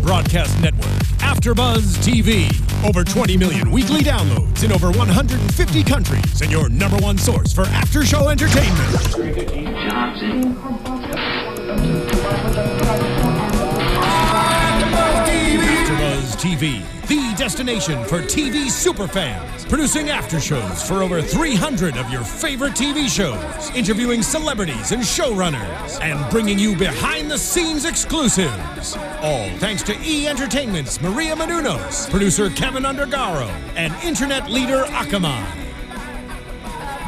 broadcast network, AFTERBUZZ TV. Over 20 million weekly downloads in over 150 countries, and your #1 source for after-show entertainment. AFTERBUZZ TV, the destination for TV superfans, producing aftershows for over 300 of your favorite TV shows, interviewing celebrities and showrunners, and bringing you behind-the-scenes exclusives. All thanks to E! Entertainment's Maria Menounos, producer Kevin Undergaro, and internet leader Akamai.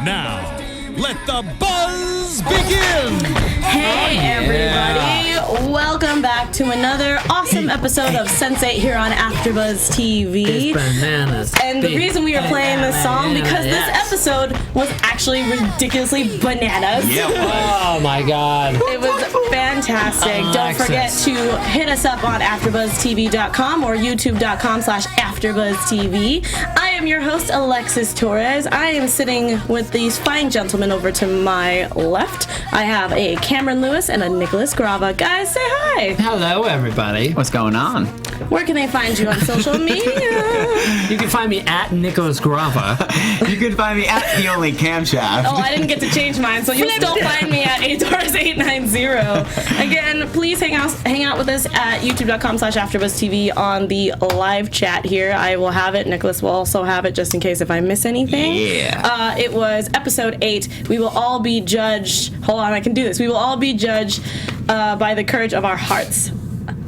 Now, let the buzz begin! Hey everybody, welcome back to another awesome episode of Sense8 here on AFTERBUZZ TV. It's bananas. And the reason we are playing this song because this episode was actually ridiculously bananas. Yep. Oh my god. It was fantastic. Don't forget to hit us up on AfterBuzzTV.com or YouTube.com/AfterBuzzTV. I am your host, Alexis Torres. I am sitting with these fine gentlemen over to my left. I have a Cameron Lewis and a Nicholas Grava. Guys, say hi. Hello, everybody. What's going on? Where can they find you on social media? You can find me at Nicholas Grava. You can find me at the only camshaft. Oh, I didn't get to change mine, so you'll still find me at ATORS890. Again, please hang out with us at YouTube.com/AfterBuzzTV on the live chat here. I will have it. Nicholas will also have it just in case if I miss anything. Yeah. It was episode 8. We will all be judged. Hold on, I can do this. We will all be judged by the courage of our hearts.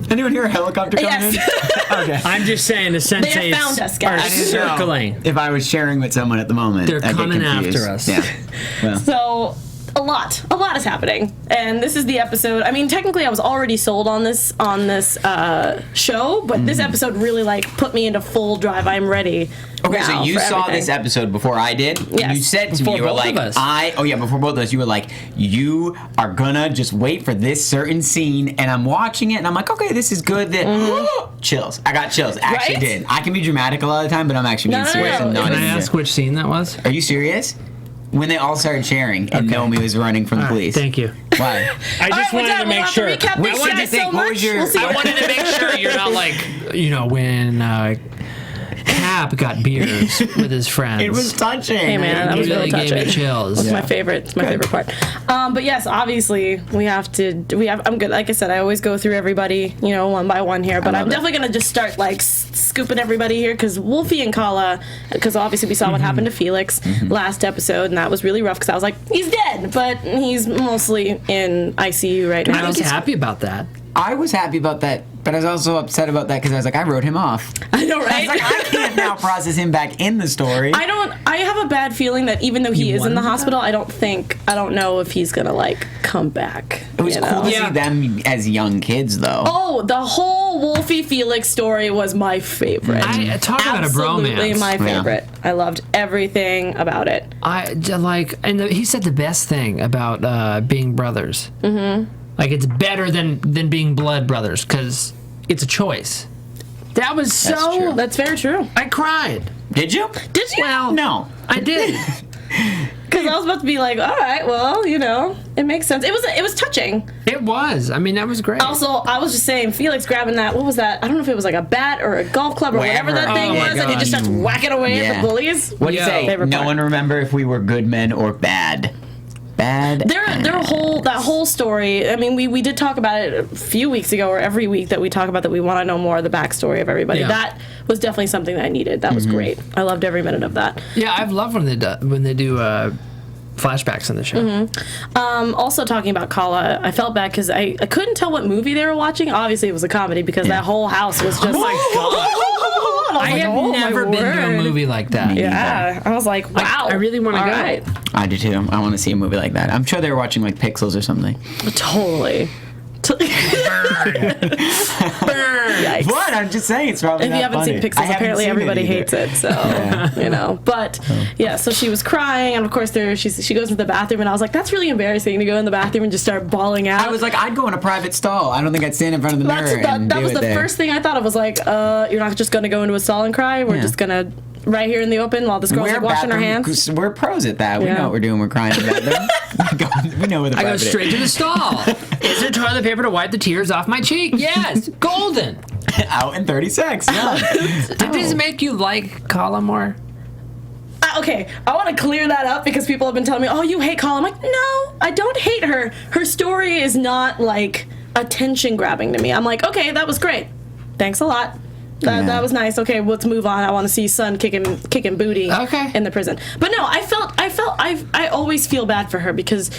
Anyone hear a helicopter coming Yes. in? Okay. I'm just saying the They have sensates found us, are guys. I didn't know circling. if I was sharing with someone at the moment. They're I'd get coming confused. after us. Yeah. Well. So a lot is happening, and this is the episode. I mean, technically, I was already sold on this show, but this episode really put me into full drive. I'm ready. Okay, so now you for saw everything. this episode before I did. Yes. You said to me, Before you were both like, of us. before both of us, you were like, you are gonna just wait for this certain scene, and I'm watching it, and I'm like, okay, this is good. Then chills. I got chills. Actually Right? did. I can be dramatic a lot of the time, but I'm actually being No, serious. no, and no. not Can I even- ask which scene that was? Are you serious? When they all started sharing and Naomi was running from the police. Thank you. Why? I just All right, wanted we're done. to We'll make have sure. to recap What this, did you guys, think? so What much. was your- We'll see I what wanted to make sure you're not when Cap got beers with his friends. It was touching. Hey man, that was really really gave me touching. chills. That's my favorite. It's my favorite part. But yes, obviously I'm good. Like I said, I always go through everybody, one by one here. But I'm definitely gonna just start scooping everybody here because Wolfie and Kala, because obviously we saw what happened to Felix last episode, and that was really rough. Because I was like, he's dead, but he's mostly in ICU right now. I was happy about that. I was happy about that, but I was also upset about that because I was like, I wrote him off. I know, I was right? like, I can't now process him back in the story. I have a bad feeling that even though he is in the wanted hospital, I don't know if he's gonna come back. It was cool to see them as young kids, though. Oh, the whole Wolfie Felix story was my favorite. I talk about a Absolutely bromance. my favorite. I loved everything about it. He said the best thing about being brothers. Mm-hmm. It's better than being blood brothers because it's a choice. That was true. That's very true. I cried. Did you? Did you? Well, No. I did. Because I was about to be like, all right, well, it makes sense. It was touching. It was. I mean, that was great. Also, I was just saying, Felix grabbing that, what was that? I don't know if it was a bat or a golf club or whatever that thing Oh my was, and he God. just starts whacking away at the bullies. What do you say? Favorite No part. one remember if we were good men or bad. Bad. That whole story. I mean, we did talk about it a few weeks ago, or every week that we talk about that we want to know more of the backstory of everybody. Yeah. That was definitely something that I needed. That was great. I loved every minute of that. Yeah, I've loved when they do flashbacks on the show. Also talking about Kala, I felt bad because I couldn't tell what movie they were watching. Obviously, it was a comedy because that whole house was just. Oh my God. I have never been to a movie like that. Yeah, I was like, wow. I really want to All go. right. I do too. I want to see a movie like that. I'm sure they were watching Pixels or something. Totally. Yikes. What? I'm just saying it's probably If not you haven't funny. seen Pixels, apparently everybody hates it. So But so she was crying, and of course she goes to the bathroom, and I was like, that's really embarrassing to go in the bathroom and just start bawling out. I was like, I'd go in a private stall. I don't think I'd stand in front of the mirror and that do was it the there. first thing I thought of. Was like, you're not just gonna go into a stall and cry. We're just gonna right here in the open while this girl's We're washing her bathroom- hands. We're pros at that. We Yeah. know what we're doing. We're crying in the bathroom. We know where the I go private is. straight to the stall. Is there toilet paper to wipe the tears off my cheek? Yes. Golden. Out in 30 seconds. Yeah. Did this make you like Kala more? Okay, I want to clear that up because people have been telling me, "Oh, you hate Kala." I'm like, no, I don't hate her. Her story is not like attention grabbing to me. I'm like, okay, that was great. Thanks a lot. That was nice. Okay, let's move on. I want to see Sun kicking booty in the prison. But no, I always feel bad for her because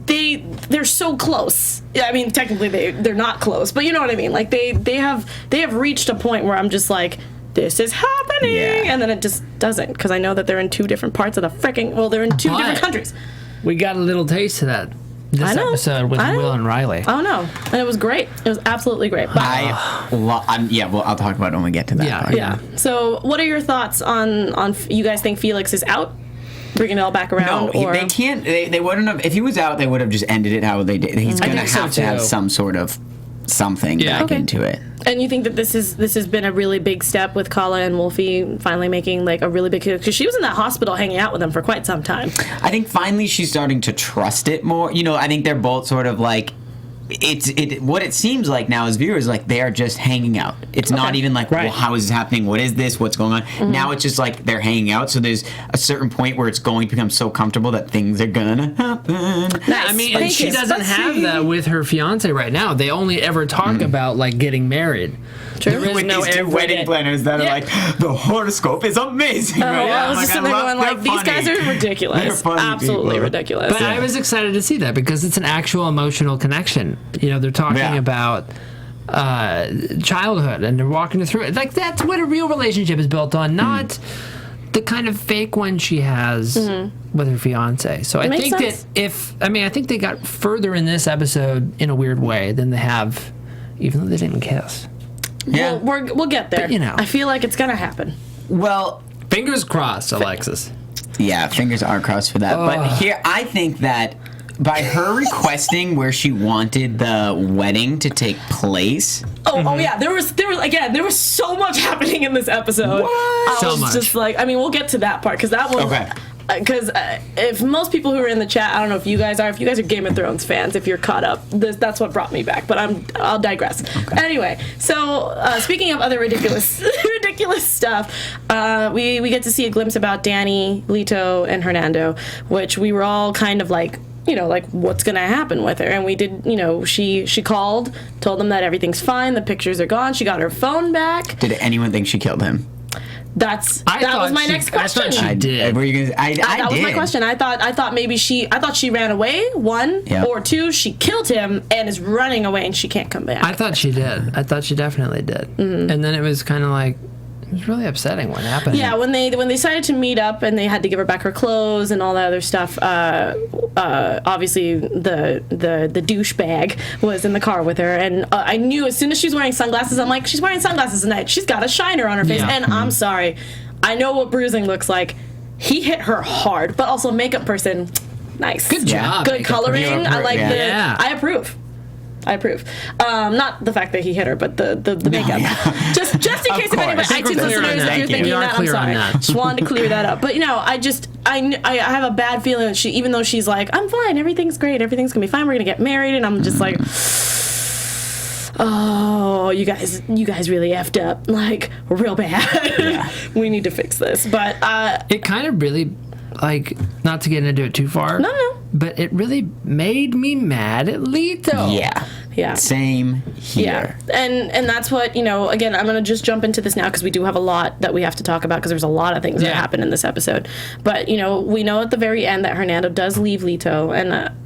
they're so close. Yeah, I mean, technically they're not close, but you know what I mean. Like they have reached a point where I'm just like, this is happening, and then it just doesn't, because I know that they're in two different parts of the freaking. Well, they're in two different countries. We got a little taste of that this episode with Will and Riley. Oh no, and it was great. It was absolutely great. But I'll talk about it when we get to that part. Yeah. So, what are your thoughts on? You guys think Felix is out? Bringing it all back around? No, they can't. They wouldn't have. If he was out, they would have just ended it how they did. He's going to have to have some sort of something back into it. And you think that this has been a really big step with Kala and Wolfie finally making like a really big, because she was in that hospital hanging out with them for quite some time. I think finally she's starting to trust it more. You know, I think they're both sort of like, what it seems like now as viewers, like they are just hanging out. It's not even like, well, how is this happening? What is this? What's going on? Mm-hmm. Now it's just like they're hanging out. So there's a certain point where it's going to become so comfortable that things are gonna happen. Nice. I mean, and she doesn't have that with her fiance right now. They only ever talk about like getting married. True. With these two wedding planners that are like, the horoscope is amazing. I was just sitting there going like, these guys are ridiculous. Absolutely ridiculous. But I was excited to see that because it's an actual emotional connection. You know, they're talking about childhood and they're walking through it. Like, that's what a real relationship is built on, not the kind of fake one she has with her fiance. So I think that I think they got further in this episode in a weird way than they have, even though they didn't kiss. Yeah, we'll get there. But, you know, I feel like it's gonna happen. Well, fingers crossed, Alexis. Yeah, fingers are crossed for that. But here, I think that by her requesting where she wanted the wedding to take place. Oh yeah, there was so much happening in this episode. What? I was just like, I mean, we'll get to that part because that one. Because if most people who are in the chat, I don't know if you guys are Game of Thrones fans, if you're caught up, that's what brought me back. But I'll digress. Okay. Anyway, so speaking of other ridiculous stuff, we get to see a glimpse about Danny, Lito, and Hernando, which we were all kind of like, you know, like what's gonna happen with her, and we did. You know, she called, told them that everything's fine, the pictures are gone, she got her phone back. Did anyone think she killed him? That was my next question. I thought she did. Were you gonna? That was my question. I thought maybe she ran away. One or two, she killed him and is running away and she can't come back. I thought she did. I thought she definitely did. Mm-hmm. And then it was kind of like, it was really upsetting what happened. Yeah, when they decided to meet up and they had to give her back her clothes and all that other stuff. Obviously the douchebag was in the car with her, and I knew as soon as she was wearing sunglasses, I'm like, she's wearing sunglasses tonight. She's got a shiner on her face, and I'm sorry, I know what bruising looks like. He hit her hard, but also makeup person, nice, good job, good coloring. I like I approve. Not the fact that he hit her, but the makeup. Yeah. Just in case if anybody iTunes listeners, if you're thinking that, I'm sorry. Just wanted to clear that up. But you know, I have a bad feeling that she, even though she's like, I'm fine, everything's great, everything's gonna be fine, we're gonna get married, and I'm just like, oh, you guys really effed up, like real bad. Yeah. We need to fix this. But it kind of really, like, not to get into it too far. No. But it really made me mad at Lito. Yeah. Same here. Yeah. And that's what, you know, again, I'm going to just jump into this now because we do have a lot that we have to talk about because there's a lot of things that happen in this episode. But, you know, we know at the very end that Hernando does leave Lito,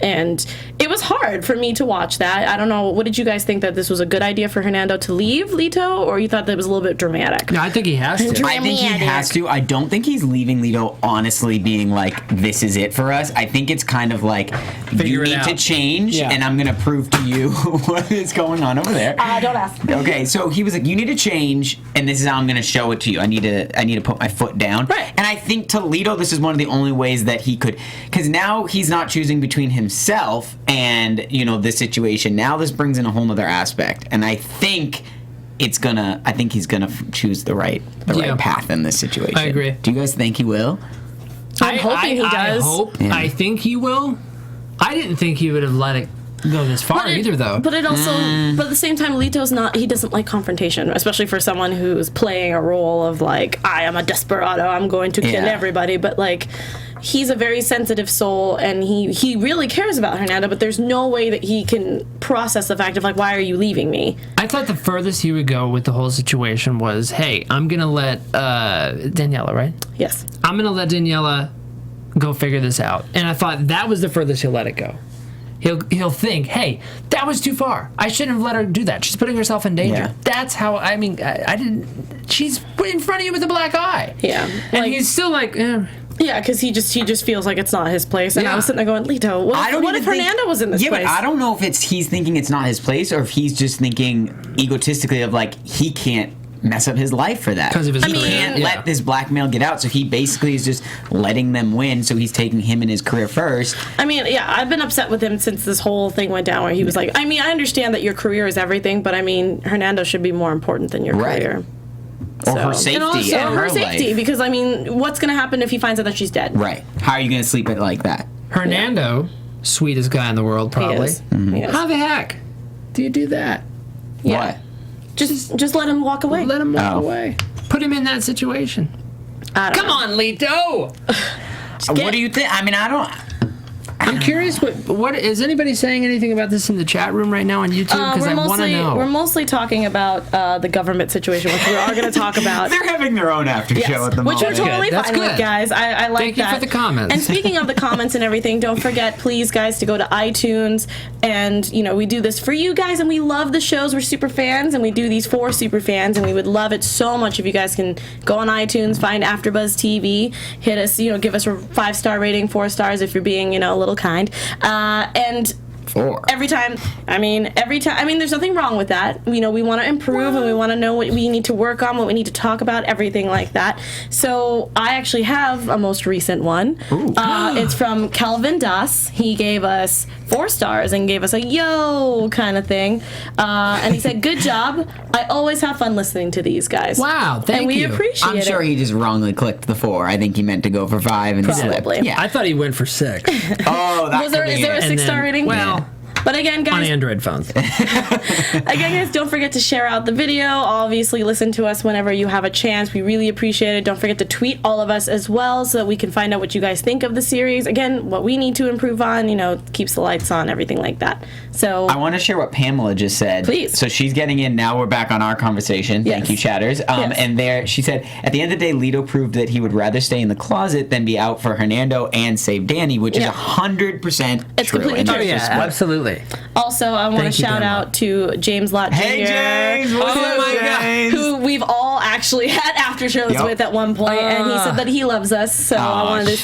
and it was hard for me to watch that. I don't know, what did you guys think, that this was a good idea for Hernando to leave Lito, or you thought that it was a little bit dramatic? No, I think he has to. I think he has to. I don't think he's leaving Lito honestly being like, this is it for us. I think it's kind of like, you need to change, and I'm going to prove to you what is going on over there. Don't ask. Okay, so he was like, you need to change, and this is how I'm going to show it to you. I need to put my foot down. Right. And I think to Lito, this is one of the only ways that he could, because now he's not choosing between himself and, you know, this situation. Now this brings in a whole other aspect, and I think he's gonna choose the right path in this situation. I agree. Do you guys think he will? I'm hoping he does. I think he will. I didn't think he would have let it go this far either, though. But it also, but at the same time, Lito's not. He doesn't like confrontation, especially for someone who's playing a role of like, I am a desperado. I'm going to kill everybody. But like, he's a very sensitive soul, and he really cares about Hernando. But there's no way that he can process the fact of like, why are you leaving me? I thought the furthest he would go with the whole situation was, hey, I'm gonna let Daniela, right? Yes. I'm gonna let Daniela go figure this out. And I thought that was the furthest he'll let it go. He'll think, hey, that was too far. I shouldn't have let her do that. She's putting herself in danger. Yeah. That's how, I mean, I didn't, she's in front of you with a black eye. Yeah. And he's still like, yeah, because he just feels like it's not his place. And I was sitting there going, Lito, what if Hernando was in this place? Yeah, but I don't know if he's thinking it's not his place, or if he's just thinking egotistically of like, he can't mess up his life for that. Because of his he can't let this blackmail get out, so he basically is just letting them win, so he's taking him and his career first. I mean, yeah, I've been upset with him since this whole thing went down, where he was like, I mean, I understand that your career is everything, but I mean, Hernando should be more important than your career. Or her safety and her safety, life. Because I mean, what's going to happen if he finds out that she's dead? Right. How are you going to sleep it like that? Hernando, sweetest guy in the world, probably. He is. Mm-hmm. He is. How the heck do you do that? Yeah. What? Just let him walk away. Let him walk away. Put him in that situation. Come on, Lito. What do you think? I mean, I'm curious. What is anybody saying anything about this in the chat room right now on YouTube? Because I want to know. We're mostly talking about the government situation, which we are going to talk about. They're having their own after show at the moment. Which we're totally fine with, guys. I like that. Thank you for the comments. And speaking of the comments and everything, don't forget, please, guys, to go to iTunes. And, you know, we do this for you guys, and we love the shows. We're super fans, and we do these for super fans, and we would love it so much if you guys can go on iTunes, find AFTERBUZZ TV, hit us, you know, give us a 5-star rating, 4 stars if you're being, you know, a little kind. And every time, there's nothing wrong with that. You know, we want to improve, and we want to know what we need to work on, what we need to talk about, everything like that. So I actually have a most recent one. It's from Calvin Das. He gave us 4 stars and gave us a yo kind of thing. And he said, good job. I always have fun listening to these guys. Wow, thank you. And we appreciate it. I'm sure he just wrongly clicked the 4. I think he meant to go for 5 and Probably. slipped. Yeah, I thought he went for 6. Oh, that is there a 6-star rating? Well, but again, guys, on Android phones. Again, guys, don't forget to share out the video. Obviously, listen to us whenever you have a chance. We really appreciate it. Don't forget to tweet all of us as well, so that we can find out what you guys think of the series. Again, what we need to improve on, you know, keeps the lights on, everything like that. So I want to share what Pamela just said. Please. So she's getting in now. We're back on our conversation. Yes. Thank you, chatters. And there she said, at the end of the day, Lito proved that he would rather stay in the closet than be out for Hernando and save Danny, which is 100% It's true. completely true. Yeah, absolutely. Also, I want to shout out to James Lott Jr. Hey, James! What's up, James? Who we've all actually had after shows with at one point, and he said that he loves us. So I wanted to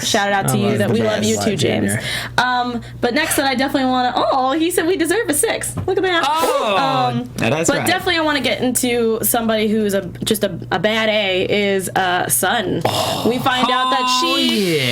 shout it out to you that we love you too, James. But next, that I definitely want to. He said we deserve a 6. Look at that. That's right. Definitely, I want to get into somebody who's just a bad A. Is Sun. We find out that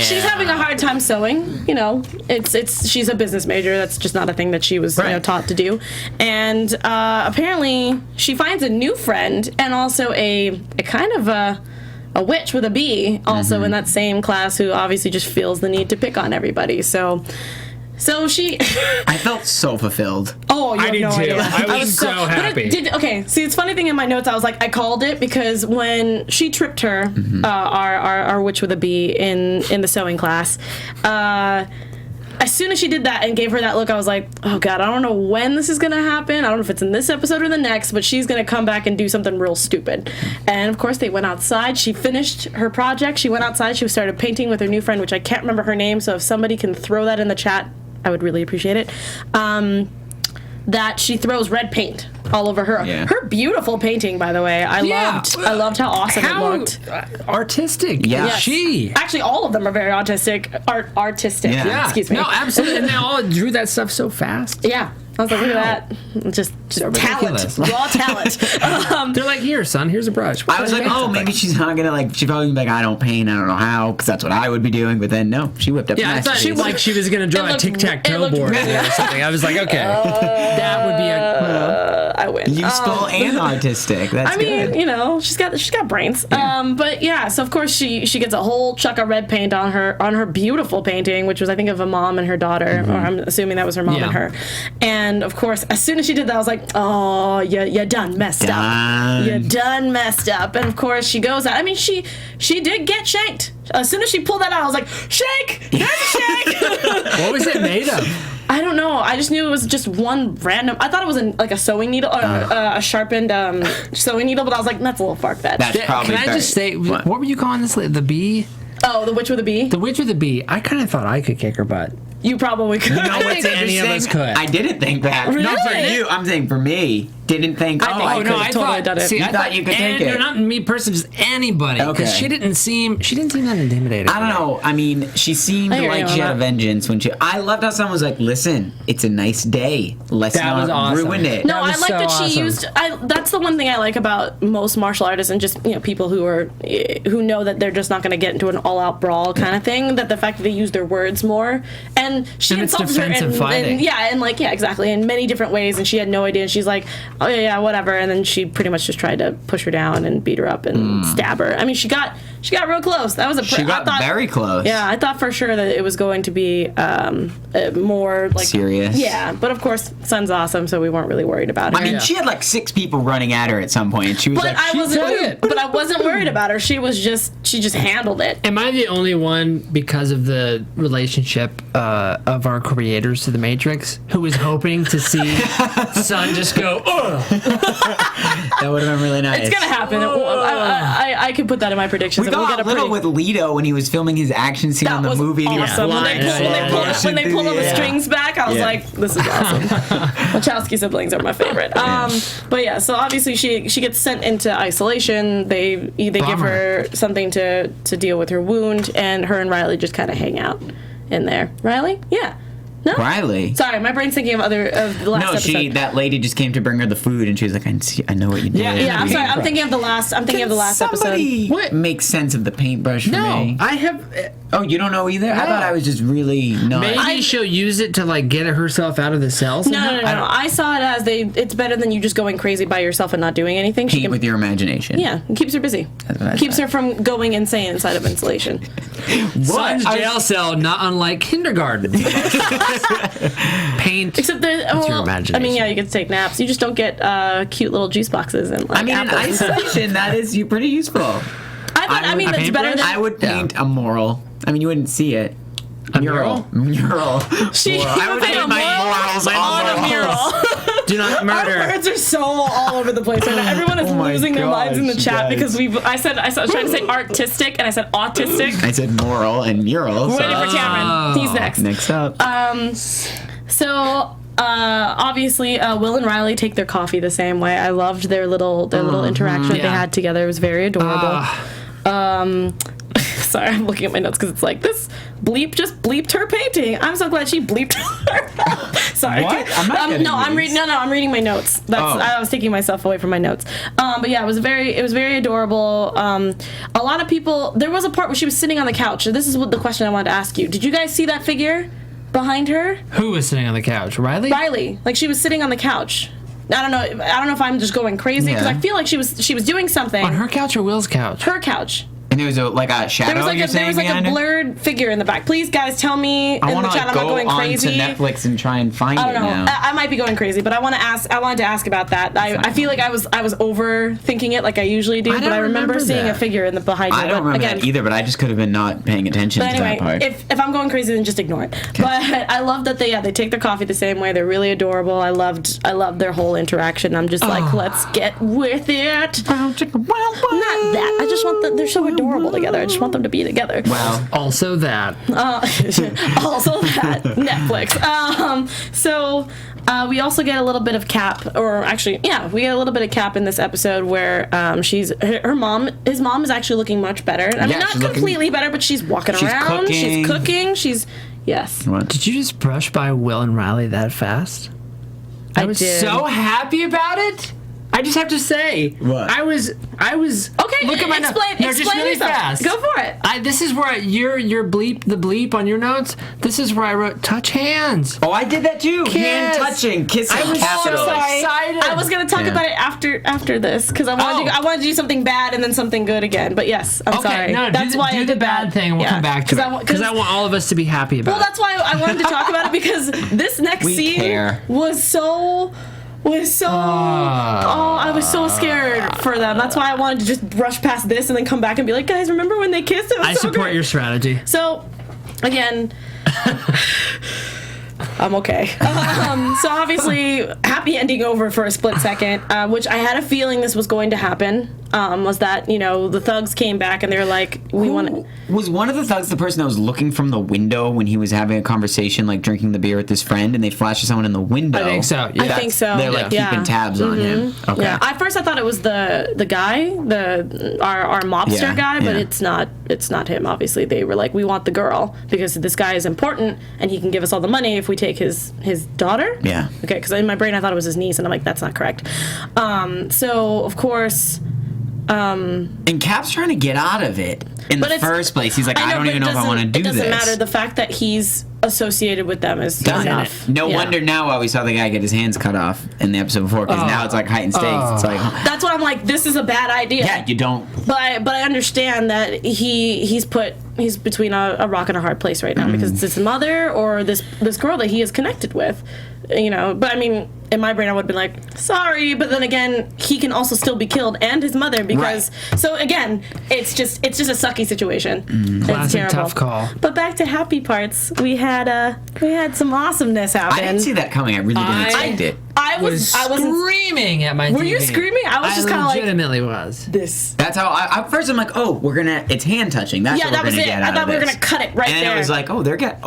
she's having a hard time sewing. You know, she's a business major. That's just not a thing that she was taught to do. And apparently, she finds a new friend, and also a kind of a witch with a B, also in that same class, who obviously just feels the need to pick on everybody. So she... I felt so fulfilled. Oh, you have no idea. I was so happy. See, it's funny thing in my notes, I was like, I called it, because when she tripped her, our witch with a B in the sewing class, as soon as she did that and gave her that look, I was like, oh God, I don't know when this is going to happen. I don't know if it's in this episode or the next, but she's going to come back and do something real stupid. And of course, they went outside. She finished her project. She went outside. She started painting with her new friend, which I can't remember her name. So if somebody can throw that in the chat, I would really appreciate it. That she throws red paint all over her. Yeah. Her beautiful painting, by the way. I loved how awesome it looked. Artistic. Yeah. Yes. She. Actually, all of them are very artistic. Yeah. Excuse me. No, absolutely. And they all drew that stuff so fast. Yeah. I was like, look at that. Just ridiculous. Raw talent. They're like, here, son, here's a brush. I was like, oh, maybe she's not gonna like. She's probably like, I don't paint. I don't know how, because that's what I would be doing. But then no, she whipped up. Yeah, I thought she was gonna draw a tic-tac-toe board or something. I was like, okay, that would be a. I win. Useful and artistic. That's good. You know, she's got brains. Yeah. But yeah, so of course she gets a whole chuck of red paint on her beautiful painting, which was I think of a mom and her daughter, or I'm assuming that was her mom and her. And of course, as soon as she did that, I was like, oh, you done messed up. You done messed up. And of course, she goes out. I mean, she did get shanked. As soon as she pulled that out, I was like, shake! There's a shake! What was it made of? I don't know. I just knew it was just one random. I thought it was like a sewing needle or a sharpened sewing needle, but I was like, that's a little far-fetched. That's probably. Can I just say, what were you calling this? The bee? Oh, the witch with a bee? The witch with a bee. I kind of thought I could kick her butt. You probably could. You know what's any of us could. I didn't think that. Really? Not for you. I'm saying for me. Didn't think. I thought done it. See, I thought you could take it. No, not me personally, just anybody. Because she didn't seem that intimidating. I don't know. I mean, she seemed like she had a vengeance when she. I loved how someone was like, "Listen, it's a nice day. Let's not ruin it." No, I like that she used. That's the one thing I like about most martial artists and just people who know that they're just not going to get into an all-out brawl kind of thing. That the fact that they use their words more, and she insulted her exactly in many different ways, and she had no idea. And she's like, oh yeah, whatever, and then she pretty much just tried to push her down and beat her up and stab her. I mean, she got real close. That was she got very close. Yeah, I thought for sure that it was going to be more like serious. Yeah, but of course, Sun's awesome, so we weren't really worried about her. I mean, she had like 6 people running at her at some point, and she was But I wasn't worried about her. She just handled it. Am I the only one, because of the relationship of our creators to the Matrix, who was hoping to see Sun just go, ugh? That would have been really nice. It's gonna happen. I can put that in my predictions. We got a little with Leto when he was filming his action scene on the movie. Awesome. When they pulled all the strings back, I was like, this is awesome. Wachowski siblings are my favorite. But yeah, so obviously she gets sent into isolation. They give her something to deal with her wound, and her and Riley just kind of hang out in there. Riley? Yeah. No? Riley. Sorry, my brain's thinking of the last episode. That lady just came to bring her the food, and she was like, I know what you did. Yeah, I'm sorry. I'm thinking of the last episode. What makes sense of the paintbrush for me? I have. Oh, you don't know either? No. I thought I was just really not. Maybe she'll use it to like get herself out of the cells. No. I saw it as it's better than you just going crazy by yourself and not doing anything. Paint with your imagination. Yeah, it keeps her busy. Keeps her from going insane inside of insulation. Sun's jail cell, not unlike kindergarten. Paint. Except that's your imagination. I mean, yeah, you get to take naps. You just don't get cute little juice boxes and like. I mean, in isolation, that is pretty useful. That's better than. I would paint a mural. I mean, you wouldn't see it. A mural. I would paint my morals on a mural. Do not murder. Our words are so all over the place right now. Everyone is losing their minds in the chat because I was trying to say artistic and I said autistic. I said moral and mural. We're waiting for Cameron. He's next. Next up. Obviously, Will and Riley take their coffee the same way. I loved their little interaction that they had together. It was very adorable. Sorry, I'm looking at my notes because it's like this bleep just bleeped her painting. I'm so glad she bleeped her. Sorry. What? I'm not getting I'm reading. No, I'm reading my notes. I was taking myself away from my notes. But yeah, it was very adorable. A lot of people. There was a part where she was sitting on the couch. This is what the question I wanted to ask you. Did you guys see that figure behind her? Who was sitting on the couch? Riley? Riley. Like she was sitting on the couch. I don't know if I'm just going crazy because I feel like she was doing something. On her couch or Will's couch? Her couch. And there was a shadow. There was like a blurred figure in the back. Please, guys, tell me in the chat I'm not going crazy. I want to go onto Netflix and try and find it now. I don't know. I might be going crazy, but I wanted to ask about that. I feel like I was overthinking it like I usually do, but I remember seeing a figure in the behind me. I don't remember that either, but I just could have been not paying attention to that part. If I'm going crazy, then just ignore it. Okay. But I love that they take their coffee the same way. They're really adorable. I loved their whole interaction. I'm just like, let's get with it. Not that. I just want them. They're so adorable together. I just want them to be together. Wow. Also that. Netflix. We also get a little bit of Cap, we get a little bit of Cap in this episode where his mom is actually looking much better. I mean, not completely better, but she's walking around. She's cooking. Yes. What? Did you just brush by Will and Riley that fast? I was so happy about it. I just have to say, what? I was. Okay, look at my notes. No, just really fast. Go for it. This is where your bleep on your notes. This is where I wrote touch hands. Oh, I did that too. Kiss. Hand touching, kissing. I was so excited. I was gonna talk about it after this because I wanted to do something bad and then something good again. But yes, I'm sorry. No, that's why do I the did bad that. thing. And we'll come back to it because I want all of us to be happy about. Well, that's why I wanted to talk about it because this next scene was so. I was so scared for them. That's why I wanted to just brush past this and then come back and be like, guys, remember when they kissed? It was I so support great. your strategy. So, again, I'm okay. So obviously, happy ending over for a split second, which I had a feeling this was going to happen. Was that the thugs came back and they were like, we want to. Was one of the thugs the person that was looking from the window when he was having a conversation, like drinking the beer with his friend, and they flashed to someone in the window? I think so. Yeah. I think so. They're like keeping tabs on him. Okay. Yeah. At first, I thought it was the guy, our mobster guy, but it's not. It's not him. Obviously, they were like, we want the girl because this guy is important and he can give us all the money if we take his daughter. Yeah. Okay. Because in my brain, I thought it was his niece, and I'm like, that's not correct. So of course. And Cap's trying to get out of it in the first place. He's like, I don't even know if I want to do this. It doesn't matter. The fact that he's associated with them is enough. No wonder now why we saw the guy get his hands cut off in the episode before, because now it's like heightened stakes. It's like that's what I'm like. This is a bad idea. Yeah, you don't. But I understand that he's between a rock and a hard place right now because it's his mother or this girl that he is connected with. But I mean, in my brain I would have been like, sorry, but then again, he can also still be killed and his mother because so again, it's just a sucky situation. It's terrible. Tough call. But back to happy parts, we had some awesomeness happen. I didn't see that coming. I really didn't expect it. I was screaming at my TV. Were you screaming? I was just kind of like, legitimately was. This. That's how at first I'm like, oh, it's hand touching. That's what we're gonna get out of this. I thought we were gonna cut it right there. And it was like, oh, they're kissing,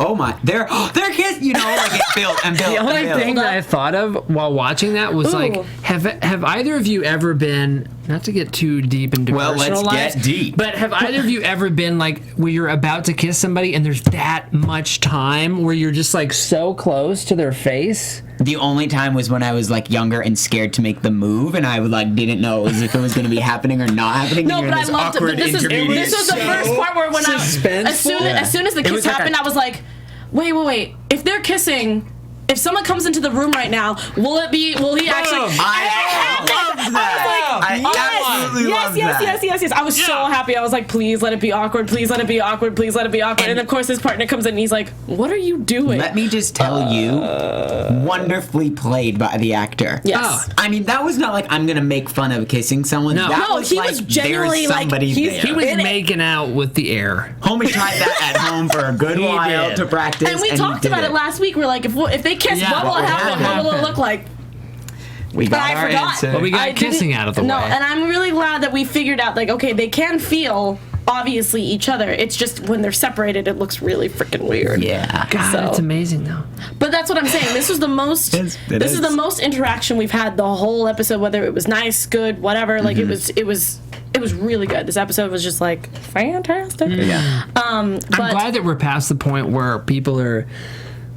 like it built and built. The only thing that I thought of while watching that was like, have either of you ever been, not to get too deep into personal life, let's get deep. But have either of you ever been like where you're about to kiss somebody and there's that much time where you're just like so close to their face? The only time was when I was like younger and scared to make the move, and I didn't know if it was going to be happening or not happening. No, but I loved it. But this was the first part where when as soon as the kiss happened, I was like, wait. If they're kissing. If someone comes into the room right now, will he actually? I love that. I absolutely love that. Yes. I was so happy. I was like, please let it be awkward. Please let it be awkward. Please let it be awkward. And of course, his partner comes in and he's like, what are you doing? Let me just tell you, wonderfully played by the actor. Yes. I mean, that was not like I'm going to make fun of kissing someone. No. That was he like was genuinely there's somebody like, there. He was making out with the air. Homie tried that at home for a good while to practice. And we talked about it last week. We're like, if they kiss, what will happen? What will it look like? We got our answer. But we got kissing out of the way. No, and I'm really glad that we figured out, like, okay, they can feel, obviously, each other. It's just when they're separated, it looks really freaking weird. Yeah. God, it's amazing, though. But that's what I'm saying. This was the most, this is the most interaction we've had the whole episode, whether it was nice, good, whatever. Like, it was really good. This episode was just, like, fantastic. Yeah. I'm glad that we're past the point where people are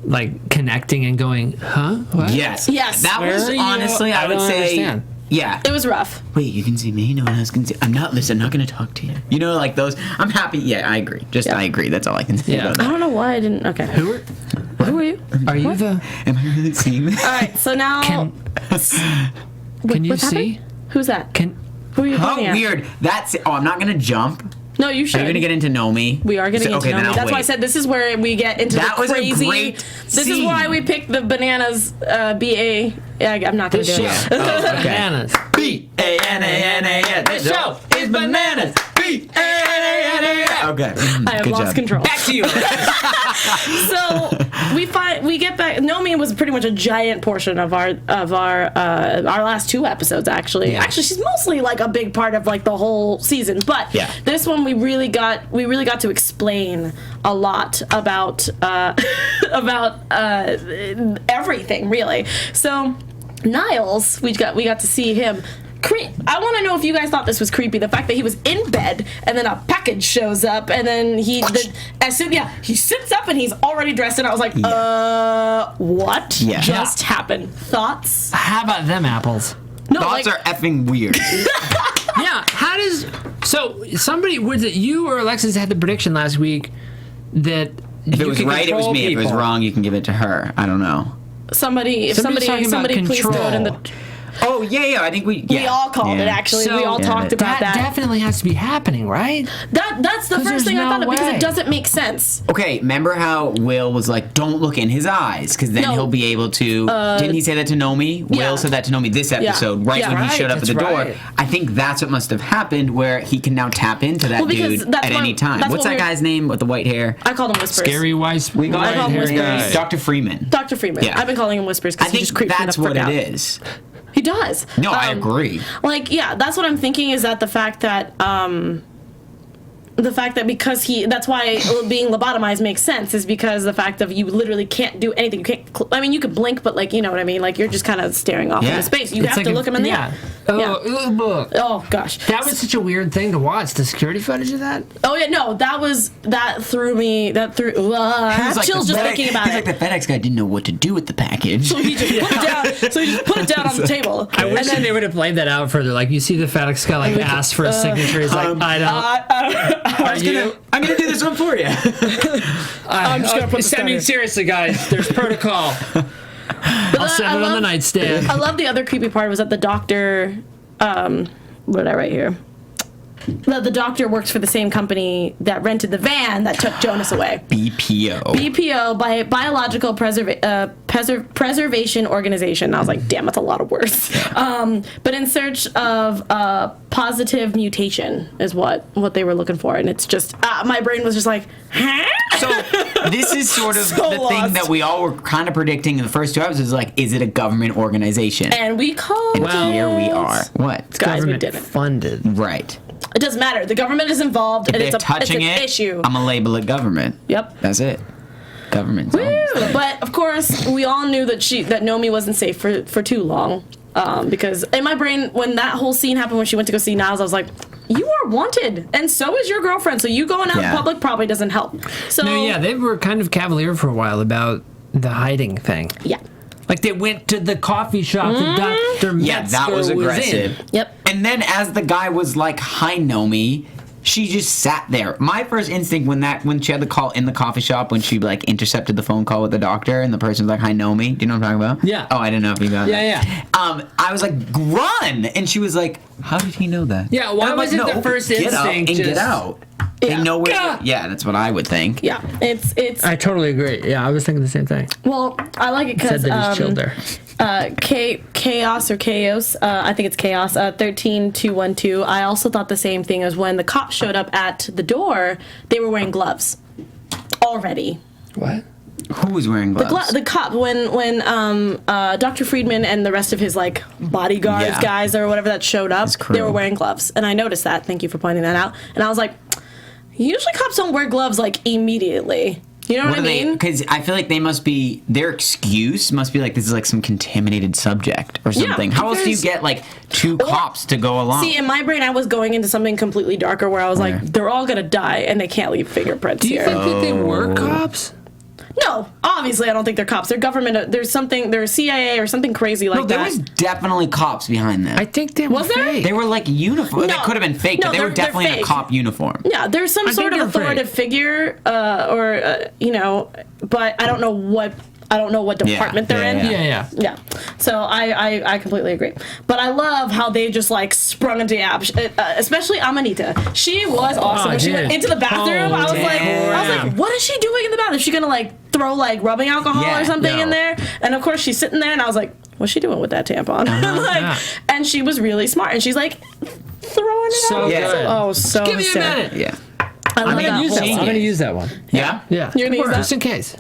like connecting and going, huh? What? Yes. That Where was honestly, I would say, understand. Yeah. It was rough. Wait, you can see me? No one else can see. I'm not going to talk to you. Like those. I'm happy. Yeah, I agree. I agree. That's all I can say about that. I don't know why I didn't. Okay. Who are you? Are you the? Am I really seeing this? All right. So now. Can you see? Happened? Who's that? Who are you pointing at? Weird. That's it. Oh, I'm not going to jamb. No, you should. Are you going to get into Know Me? We are getting into Know Me. That's why I said this is where we get into the crazy. Was a great this is why we picked the bananas. B-A. I'm not going to do it. Bananas. B-A-N-A-N-A-N. This show is bananas. B-A-N-A-N-A-N. Okay. I have lost control. Back to you. So we get back. Know Me was pretty much a giant portion of our last two episodes. Actually, she's mostly like a big part of like the whole season. But this one we really got to explain a lot about everything really. So Niles, we got to see him I want to know if you guys thought this was creepy. The fact that he was in bed and then a package shows up and then he sits up and he's already dressed and I was like, what just happened? Thoughts? How about them apples? No, Thoughts are effing weird. Yeah, how does... So, somebody... Was it you or Alexis had the prediction last week that if it was right, it was me. If it was wrong, you can give it to her. I don't know. Somebody please throw it in the... Oh, yeah, I think we all called it, actually. So we all talked about that. That definitely has to be happening, right? That's the first thing I thought of, because it doesn't make sense. Okay, remember how Will was like, don't look in his eyes, because then he'll be able to... didn't he say that to Nomi? Will said that to Nomi this episode, when he showed up at the door. I think that's what must have happened, where he can now tap into that dude at any time. What's that guy's name with the white hair? I called him Whispers. Scary Weiss. We call him Whispers. Dr. Freeman. Dr. Freeman. Yeah. I've been calling him Whispers because he just creeps me the frick out. I think that's what it is. He does. No, I agree. That's what I'm thinking, is that the fact that because that's why being lobotomized makes sense, is because the fact of you literally can't do anything. You can't. I mean, you could blink, but you know what I mean. You're just kind of staring off into space. You have to look him in the eye. Oh gosh, that was such a weird thing to watch. The security footage of that. Oh yeah, no, that threw me. I have chills just thinking about it. He's like, the FedEx guy didn't know what to do with the package. So he just put it down. So he just put it down on the table. I wish they would have played that out further. You see the FedEx guy ask for a signature. He's like, I don't. I'm gonna do this one for you. I'm just gonna put this down. Seriously, guys, there's protocol. I'll set it on the nightstand. I love the other creepy part was that the doctor, what did I write here? The doctor works for the same company that rented the van that took Jonas away. BPO, by Biological Preservation Organization. I was like, damn, that's a lot of words. But in search of positive mutation is what they were looking for, and it's just my brain was just like, huh? So this is sort of the thing that we all were kind of predicting in the first 2 episodes. Is it a government organization? And we called. And here we are. What? Guys, government we did it. Funded. Right. It doesn't matter. The government is involved, and it's an issue. I'm gonna label it government. Yep. That's it. Government. But of course, we all knew that Nomi wasn't safe for too long, because in my brain, when that whole scene happened, when she went to go see Niles, I was like, you are wanted, and so is your girlfriend. So you going out in public probably doesn't help. So they were kind of cavalier for a while about the hiding thing. Yeah. They went to the coffee shop that Dr. Metzger that was aggressive. Yep. And then as the guy was like, hi, Nomi, she just sat there. My first instinct when she had the call in the coffee shop, when she intercepted the phone call with the doctor and the person was like, hi, Nomi. Do you know what I'm talking about? Yeah. Oh, I didn't know if you got that. Yeah. I was like, run! And she was like, how did he know that? Yeah, why was it the first instinct? Get out. They know where. Yeah, that's what I would think. Yeah, it's. I totally agree. Yeah, I was thinking the same thing. Well, I like it because said that he's chilled there. Chaos or Chaos. I think it's Chaos. 13212. I also thought the same thing as when the cops showed up at the door. They were wearing gloves already. What? Who was wearing gloves? The cop when Dr. Friedman and the rest of his bodyguards guys or whatever that showed up, they were wearing gloves, and I noticed that. Thank you for pointing that out. And I was like, usually cops don't wear gloves immediately. You know what I mean? Because I feel like their excuse must be this is some contaminated subject or something. How else do you get 2 cops to go along? See, in my brain, I was going into something completely darker where I was like, they're all gonna die and they can't leave fingerprints here. Do you think that they were cops? No, obviously I don't think they're cops. They're government. They're CIA or something crazy like that. There was definitely cops behind them. I think they were fake. They were uniform. No, they could have been fake, but they were definitely in a cop uniform. Yeah, there's some sort of authoritative figure, but I don't know what. Department they're in. Yeah. So I completely agree. But I love how they just sprung into action, especially Amanita. She was awesome when she went into the bathroom. I was like, what is she doing in the bathroom? Is she gonna throw rubbing alcohol or something in there? And of course she's sitting there, and I was like, what's she doing with that tampon? And she was really smart, and she's throwing it out. Good. Oh, so give me a minute. Yeah. I'm gonna use that one. Yeah. You're gonna use that? Just in case.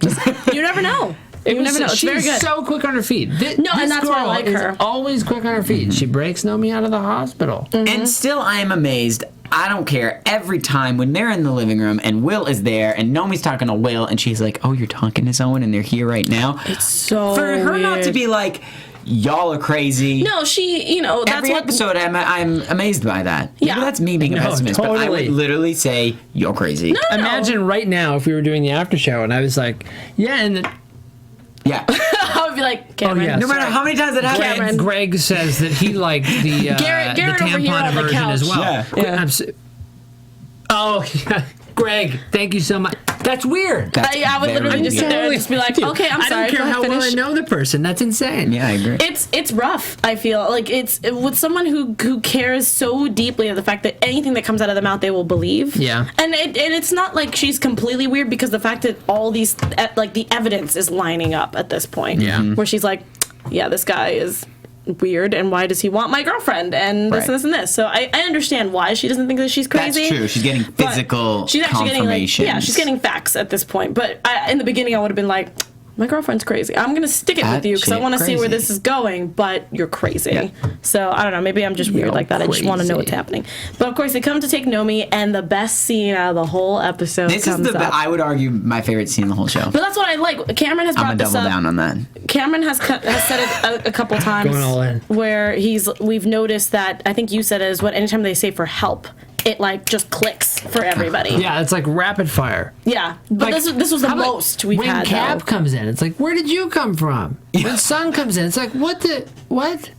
You never know. You never know. It's very good. She's so quick on her feet. This and that's why I like her. Is always quick on her feet. She breaks Nomi out of the hospital. And still, I am amazed. I don't care. Every time when they're in the living room and Will is there and Nomi's talking to Will and she's like, oh, you're talking to someone and they're here right now. It's so For her not to weird. be like, y'all are crazy. No, she, that's every episode I'm amazed by that. Yeah. Maybe that's me being a pessimist, but I would totally. literally say you're crazy. No. Imagine right now if we were doing the after show and I was like, yeah, and then Yeah. I would be like, Cameron. yeah. No matter how many times it happens. Greg says that he liked the Garrett the over here tampon on the version couch. as well. Yeah. Oh, yeah. Greg, thank you so much. That's weird. That's I would literally very just sit there and just be like, okay, I'm sorry. I don't care how well I know the person. That's insane. Yeah, I agree. It's rough. I feel like it's with someone who cares so deeply of the fact that anything that comes out of their mouth they will believe. Yeah. And it's not like she's completely weird because the fact that all these like the evidence is lining up at this point. Yeah. Where she's like, yeah, this guy is weird, and why does he want my girlfriend, and this Right. and this and this. So I understand why she doesn't think that she's crazy. That's true. She's getting but physical she's actually confirmation. getting she's getting facts at this point. But in the beginning I would have been like, my girlfriend's crazy. I'm gonna stick it with you because I want to see where this is going, but you're crazy. Yeah. So I don't know. Maybe I'm just weird like that. I just want to know what's crazy. happening. But of course, they come to take Nomi, and the best scene out of the whole episode This is comes up. I would argue, my favorite scene in the whole show. But that's what I like. Cameron has I'm brought gonna this double up. down on that. Cameron has said it a couple times. Going all in. Where we've noticed that, I think you said it, is what anytime they say for help, it like just clicks for everybody. Yeah, it's like rapid fire. Yeah. But Like, this was the how about most we've when had. Cap though. comes in, it's like, where did you come from? When Sun comes in, it's like, what?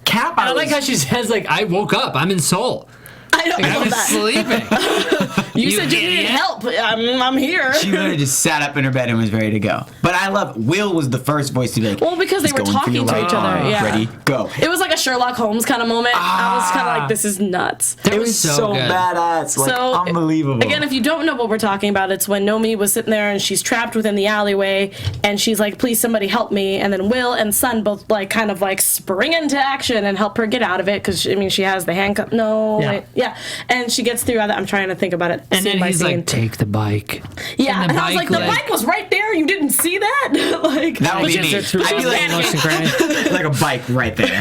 Cap, And I like how she says, like, I woke up. I'm in Seoul. I don't Like, I know was that. sleeping. You said you needed idiot. help. I'm here. She literally just sat up in her bed and was ready to go. But I love Will was the first voice to be like, Well, because they "It's were going for talking you, to like, each other, yeah. Ready, go. It was like a Sherlock Holmes kind of moment. I was kind of like, this is nuts. That It was so good. badass, like So, unbelievable. Again, if you don't know what we're talking about, it's when Nomi was sitting there and she's trapped within the alleyway, and she's like, "Please, somebody help me!" And then Will and Sun both like kind of like spring into action and help her get out of it because she has the handcuff. No, Yeah. wait, yeah, and she gets through. I'm trying to think about it. And scene then by he's scene. like, take the bike. Yeah, and I was like, the like- bike was right there. You didn't see that? Like that would be Just me. it's through I'd be all the like, nooks and crannies. like a bike right there.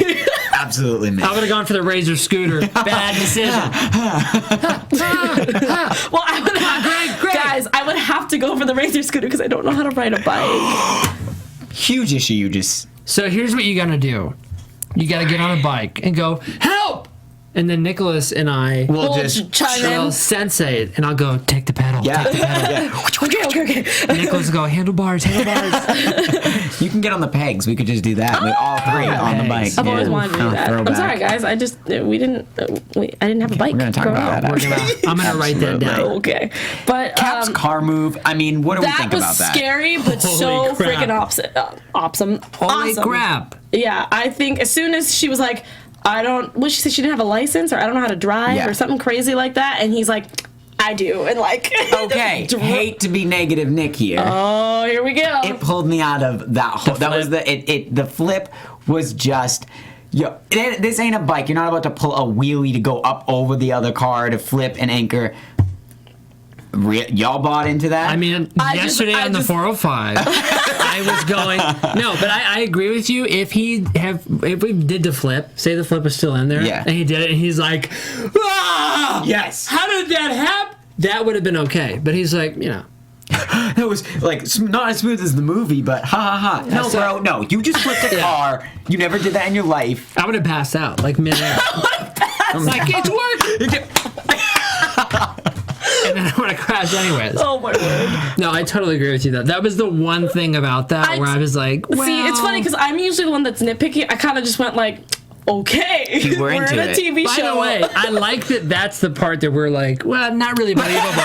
Absolutely me. I would have gone for the Razor scooter. Bad decision. Well, I would Great. guys, I would have to go for the Razor scooter because I don't know how to ride a bike. Huge issue you just... So here's what you gotta do. You gotta get on a bike and go, help! And then Nicholas and I We'll We'll just... chime will in. sensate, and I'll go, take the pedal. Yeah. Take the pedal. Okay. And Nicholas will go, handlebars. You can get on the pegs. We could just do that. With all three on the bike. pegs. I've always wanted to do that. Throwback. I'm sorry, guys. I just I didn't have a bike. We're gonna talk growing about up. that. I'm gonna write that down. Okay, but Cap's car move. I mean, what do we that think was about that? scary, but so Holy crap. freaking awesome. Holy Awesome. crap. Yeah, I think as soon as she was like, what she said, she didn't have a license, or I don't know how to drive, Yeah. or something crazy like that, and he's like, I do, and like, Okay, hate to be negative, Nick here. Oh, here we go. It pulled me out of that whole. That was the flip was just. Yo, this ain't a bike. You're not about to pull a wheelie to go up over the other car to flip and anchor. Y'all bought into that? I mean, yesterday on the 405, I was going. No, but I agree with you. If we did the flip, say the flip was still in there, Yeah. and he did it, and he's like, ah! Yes. How did that happen? That would have been okay. But he's like, It was like not as smooth as the movie, but ha ha ha. No, That's bro, no. You just flipped a car. You never did that in your life. I would have passed out like midair. Like it's working. And then I want to crash anyways. Oh my word. No, I totally agree with you though. That was the one thing about that where I was like, well, See, it's funny because I'm usually the one that's nitpicky. I kind of just went like, okay, You were we're into in a it. TV By show. the way, I like that that's the part that we're like, well, not really believable.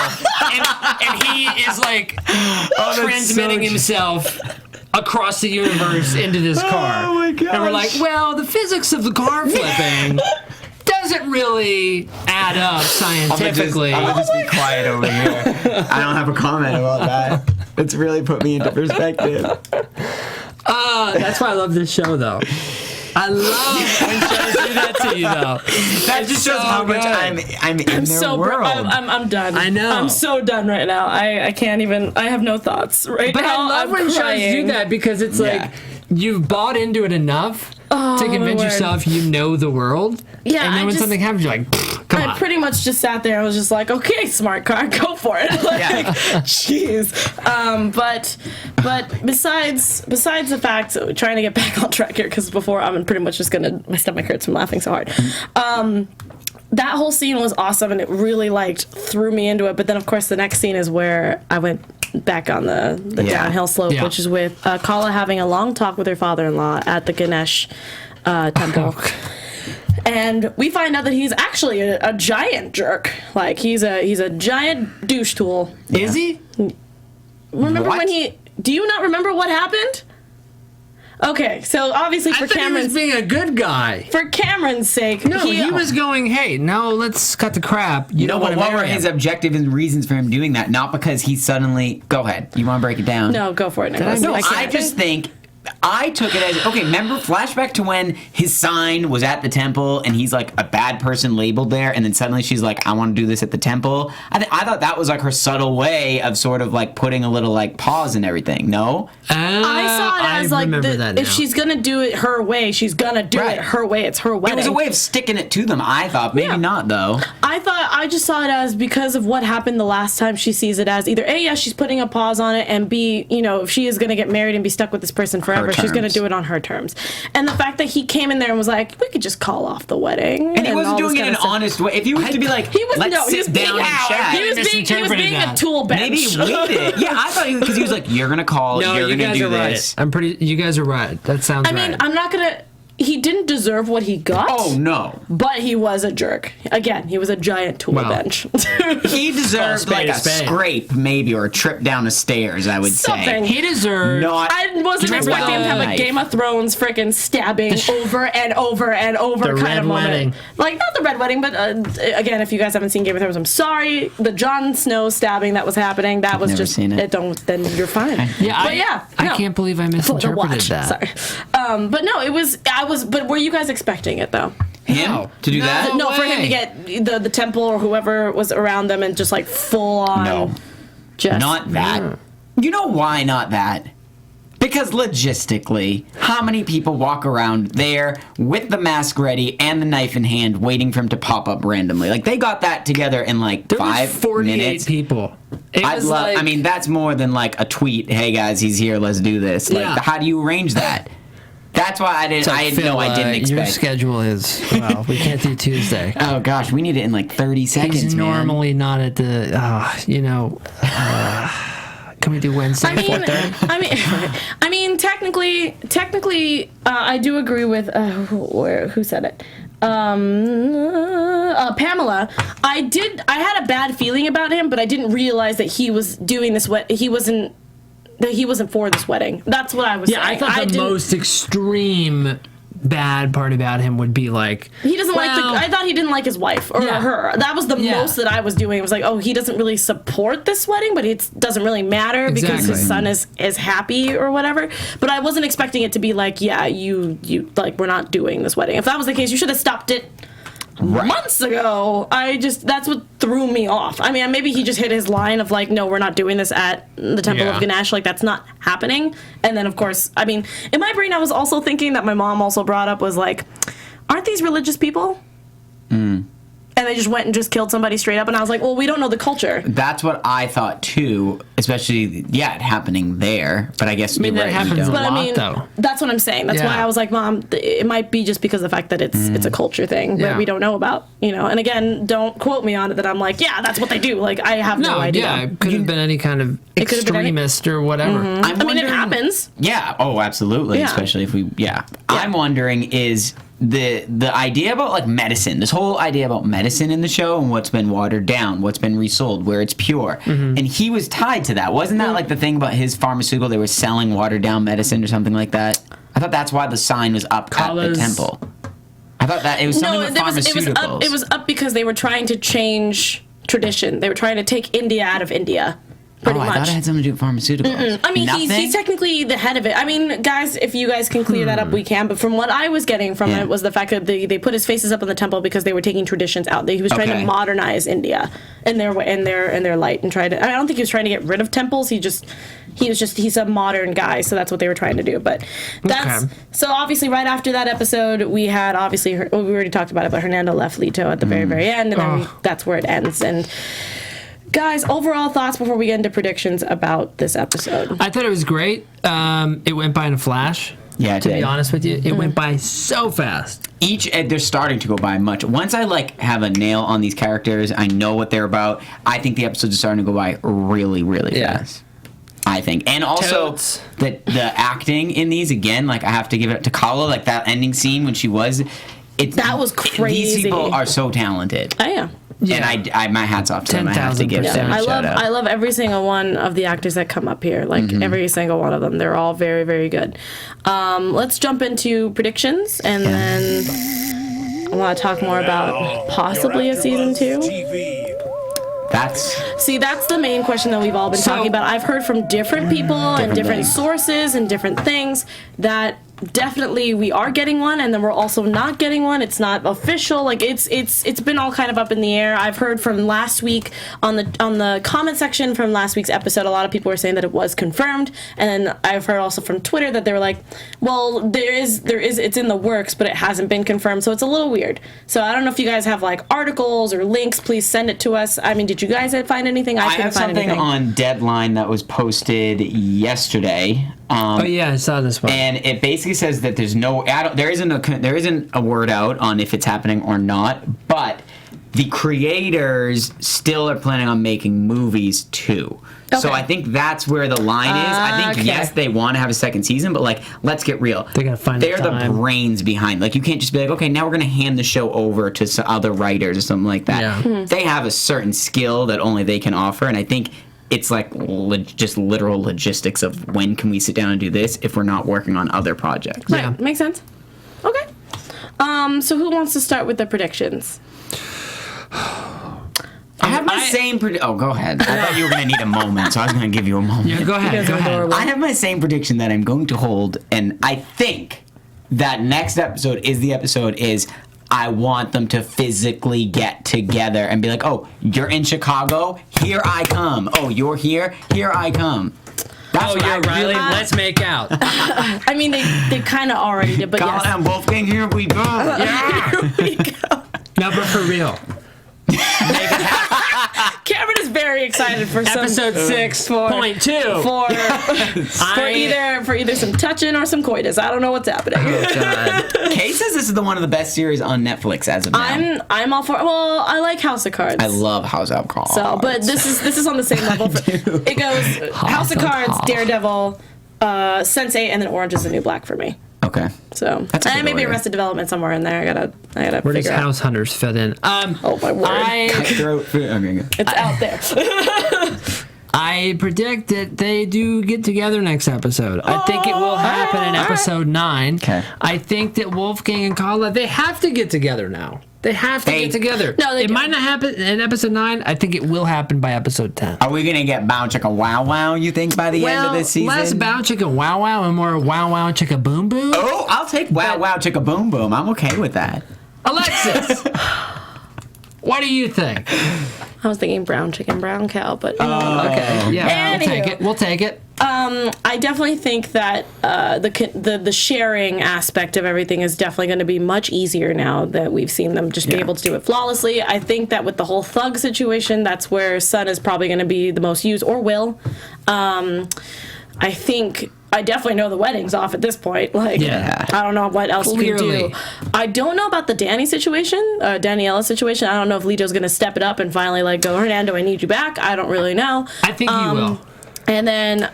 and he is like transmitting himself across the universe into this car. Oh my gosh. And we're like, well, the physics of the car flipping doesn't really add up scientifically. I'm gonna just be quiet over here. I don't have a comment about that. It's really put me into perspective. That's why I love this show, though. I love when shows do that to you, though. That just shows how much I'm in their world. I'm done. I know. I'm so done right now. I can't even. I have no thoughts right But now. I love I'm when shows do crying. that because it's Yeah. like you've bought into it enough to convince word. yourself you know the world. Yeah, And then I when just- something happens, you're like, come I I pretty much just sat there. I was just like, okay, smart car, go for it. Like, jeez. But besides the fact, trying to get back on track here, because before I'm pretty much just my stomach hurts from laughing so hard. That whole scene was awesome, and it really threw me into it. But then, of course, the next scene is where I went back on the downhill slope, which is with Kala having a long talk with her father-in-law at the Ganesh temple. And we find out that he's actually a giant jerk. Like, he's a giant douche tool. Is he? Remember when do you not remember what happened? Okay, so obviously for Cameron's... he was being a good guy. For Cameron's sake... No, he was going, hey, no, let's cut the crap. You know what were his objective and reasons for him doing that? Not because he suddenly... Go ahead. You want to break it down? No, go for it, Nicholas. No, I just think... I took it as, okay, remember, flashback to when his sign was at the temple and he's like a bad person labeled there, and then suddenly she's like, I want to do this at the temple. I thought that was like her subtle way of sort of like putting a little like pause and everything. No? I saw it as like, if she's going to do it her way, she's going to do it her way. It's her wedding. It was a way of sticking it to them, I thought. Maybe not, though. I just saw it as, because of what happened the last time, she sees it as either A, she's putting a pause on it, and B, if she is going to get married and be stuck with this person forever, she's going to do it on her terms. And the fact that he came in there and was like, we could just call off the wedding. And he wasn't doing it in an honest way. If he was to be like, let's sit down and chat. He was being a tool bench. Maybe he waited. Yeah, I thought because he was like, you're going to call, you're going to do this. Right. You guys are right. That sounds right. I mean, I'm not going to... He didn't deserve what he got. Oh, no. But he was a jerk. Again, he was a giant tool bench. He deserved like a scrape, maybe, or a trip down the stairs, I would say. He deserved... I wasn't expecting him to have a Game of Thrones freaking stabbing over and over and over kind of moment. Wedding. Like, not the Red Wedding, but again, if you guys haven't seen Game of Thrones, I'm sorry. The Jon Snow stabbing that was happening, that was just... Seen it. Then you're fine. Yeah, I can't believe I misinterpreted that. Sorry. But no, it was... But were you guys expecting it, though? Him to do that? No, for him to get the temple or whoever was around them and just like full on. No, not that. You know why not that? Because logistically, how many people walk around there with the mask ready and the knife in hand, waiting for him to pop up randomly? Like, they got that together in like 5 minutes. People. I mean, that's more than like a tweet. Hey guys, he's here. Let's do this. Like, how do you arrange that? That's why I didn't expect. Your schedule is, well, we can't do Tuesday. Oh, gosh, we need it in like 30 seconds, He's normally not at the, can we do Wednesday at 4:30? I mean, technically, I do agree with, who said it? Pamela. I had a bad feeling about him, but I didn't realize that he was doing this, he wasn't for this wedding. That's what I was saying. I thought the most extreme bad part about him would be like... He doesn't I thought he didn't like his wife or her. That was the most that I was doing. It was like, he doesn't really support this wedding, but it doesn't really matter because his son is happy or whatever. But I wasn't expecting it to be like, you like, we're not doing this wedding. If that was the case, you should have stopped it months ago. That's what threw me off. I mean, maybe he just hit his line of like, no, we're not doing this at the Temple of Ganesh. Like, that's not happening. And then, of course, I mean, in my brain, I was also thinking that my mom also brought up was like, aren't these religious people? And they just went and just killed somebody straight up. And I was like, well, we don't know the culture. That's what I thought, too. Especially, it happening there. But I guess that happens a lot, though. That's what I'm saying. That's why I was like, Mom, it might be just because of the fact that it's a culture thing that we don't know about. And again, don't quote me on it that I'm like, that's what they do. Like, I have no idea. Yeah, it could have been any kind of extremist or whatever. I mean, it happens. Yeah. Oh, absolutely. Yeah. Especially if we, I'm wondering is... The idea about like medicine, this whole idea about medicine in the show and what's been watered down, what's been resold, where it's pure, and he was tied to that. Wasn't that like the thing about his pharmaceutical? They were selling watered down medicine or something like that. I thought that's why the sign was up at the temple. I thought that it was something with pharmaceuticals. It was up because they were trying to change tradition. They were trying to take India out of India. Pretty I much. thought it had something to do with pharmaceuticals. I mean, Nothing? he's technically the head of it. I mean, guys, if you guys can clear that up, we can. But from what I was getting from it was the fact that they put his faces up in the temple because they were taking traditions out. He was trying to modernize India in their light and try to. I don't think he was trying to get rid of temples. He's a modern guy, so that's what they were trying to do. But that's so obviously right after that episode, we had we already talked about it, but Hernando left Leto at the very, very end, and then that's where it ends. And guys, overall thoughts before we get into predictions about this episode. I thought it was great. It went by in a flash. Yeah, to be honest with you, it went by so fast. They're starting to go by much. Once I have a nail on these characters, I know what they're about. I think the episodes are starting to go by really, really fast. I think, and also the acting in these again. Like, I have to give it to Kala. Like, that ending scene when she was, that was crazy. These people are so talented. Oh yeah. And I my hats off to them. I have to give them a shout out. I love every single one of the actors that come up here. Like, every single one of them. They're all very, very good. Let's jump into predictions, and then I want to talk more about possibly a season 2. That's the main question that we've all been talking about. I've heard from different people and different sources and different things that definitely we are getting one, and then we're also not getting one. It's not official. Like, it's been all kind of up in the air. I've heard from last week on the comment section from last week's episode, a lot of people were saying that it was confirmed, and then I've heard also from Twitter that they were like, well, there is it's in the works, but it hasn't been confirmed, so it's a little weird. So I don't know if you guys have like articles or links. Please send it to us. I mean, did you guys find anything? I have something on Deadline that was posted yesterday. I saw this one. And it basically says that there isn't a word out on if it's happening or not, but the creators still are planning on making movies too. Okay. So I think that's where the line is. I think yes, they want to have a second season, but like, let's get real. They gotta find They're the brains behind. Like, you can't just be like, okay, now we're gonna hand the show over to some other writers or something like that. Yeah. They have a certain skill that only they can offer, and I think it's like just literal logistics of when can we sit down and do this if we're not working on other projects. Right. Makes sense. Okay. So who wants to start with the predictions? I have my same oh, go ahead. I thought you were going to need a moment, so I was going to give you a moment. Yeah, go ahead. I have my same prediction that I'm going to hold, and I think that next episode is I want them to physically get together and be like, oh, you're in Chicago? Here I come. Oh, you're here? Here I come. That's you're Riley. Let's make out. I mean, they kind of already did, but Colin and Wolfgang, here we go. Yeah. Here we go. No, but for real. Cameron is very excited for episode 6.2 for either some touching or some coitus. I don't know what's happening. Oh God. Kay says this is one of the best series on Netflix as of now. I'm all for. Well, I like House of Cards. I love House of Cards. So, but this is on the same level. It goes House of Cards, Daredevil, Sense8, and then Orange is the New Black for me. Okay. So, and maybe Arrested Development somewhere in there. I gotta Where does figure out. House Hunters fit in? Oh my word! It's out there. I predict that they do get together next episode. I think it will happen in episode 9. Okay. I think that Wolfgang and Kala, they have to get together now. They have to get together. No, it might not happen in episode 9. I think it will happen by episode 10. Are we gonna get Bow Chicka Wow Wow, you think, by the end of this season? Less Bow Chicka Wow Wow and more Wow Wow Chicka Boom Boom. Oh, I'll take Wow Wow Chicka Boom Boom. I'm okay with that. Alexis, what do you think? I was thinking brown chicken, brown cow, but okay, yeah, we'll take it. I definitely think that the sharing aspect of everything is definitely going to be much easier now that we've seen them just be able to do it flawlessly. I think that with the whole thug situation, that's where Sun is probably going to be the most used, or Will. I definitely know the wedding's off at this point. Like, I don't know what else you can do. I don't know about the Danny situation, Daniela situation. I don't know if Lito's going to step it up and finally like go, Hernando, I need you back. I don't really know. I think he will. And then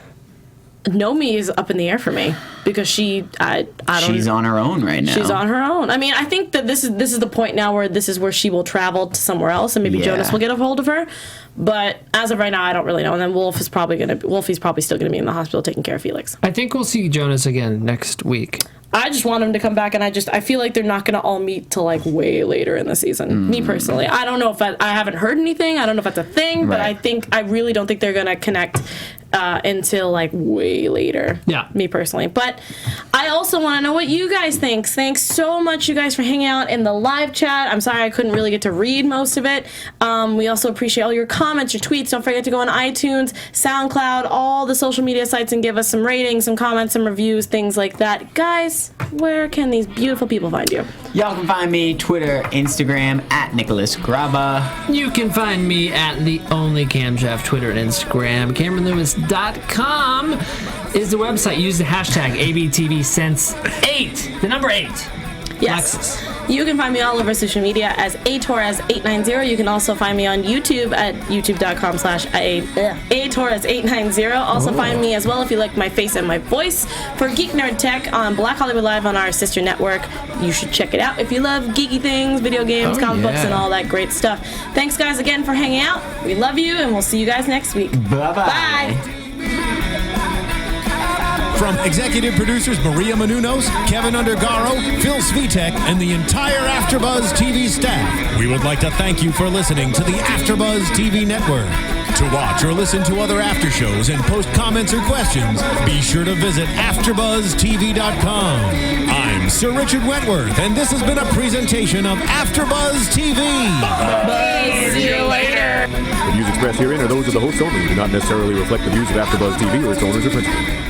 Nomi is up in the air for me because she's on her own right now. She's on her own. I mean, I think that this is the point now where this is where she will travel to somewhere else, and maybe Jonas will get a hold of her. But as of right now, I don't really know. And then Wolfie's probably still gonna be in the hospital taking care of Felix. I think we'll see Jonas again next week. I just want them to come back, and I feel like they're not going to all meet till like way later in the season. Me personally, I don't know if I haven't heard anything. I don't know if that's a thing, but I really don't think they're going to connect until like way later. Yeah. Me personally. But I also want to know what you guys think. Thanks so much, you guys, for hanging out in the live chat. I'm sorry I couldn't really get to read most of it. We also appreciate all your comments, your tweets. Don't forget to go on iTunes, SoundCloud, all the social media sites and give us some ratings, some comments, some reviews, things like that. Guys, where can these beautiful people find you? Y'all can find me Twitter, Instagram, at Nicholas Grava. You can find me at the only Camshaft, Twitter and Instagram. CameronLewis.com is the website. Use the hashtag ABTV Sense8, the number 8. Yes. Alexis. You can find me all over social media as atorres890. You can also find me on YouTube at youtube.com/atorres890. Also find me as well if you like my face and my voice for Geek Nerd Tech on Black Hollywood Live on our sister network. You should check it out if you love geeky things, video games, comic books, and all that great stuff. Thanks, guys, again for hanging out. We love you, and we'll see you guys next week. Bye-bye. Bye. From executive producers Maria Menounos, Kevin Undergaro, Phil Svitek, and the entire AfterBuzz TV staff, we would like to thank you for listening to the AfterBuzz TV network. To watch or listen to other after shows and post comments or questions, be sure to visit AfterBuzzTV.com. I'm Sir Richard Wentworth, and this has been a presentation of AfterBuzz TV. Buzz. See you later. The views expressed herein are those of the hosts only and do not necessarily reflect the views of AfterBuzz TV or its owners or principals.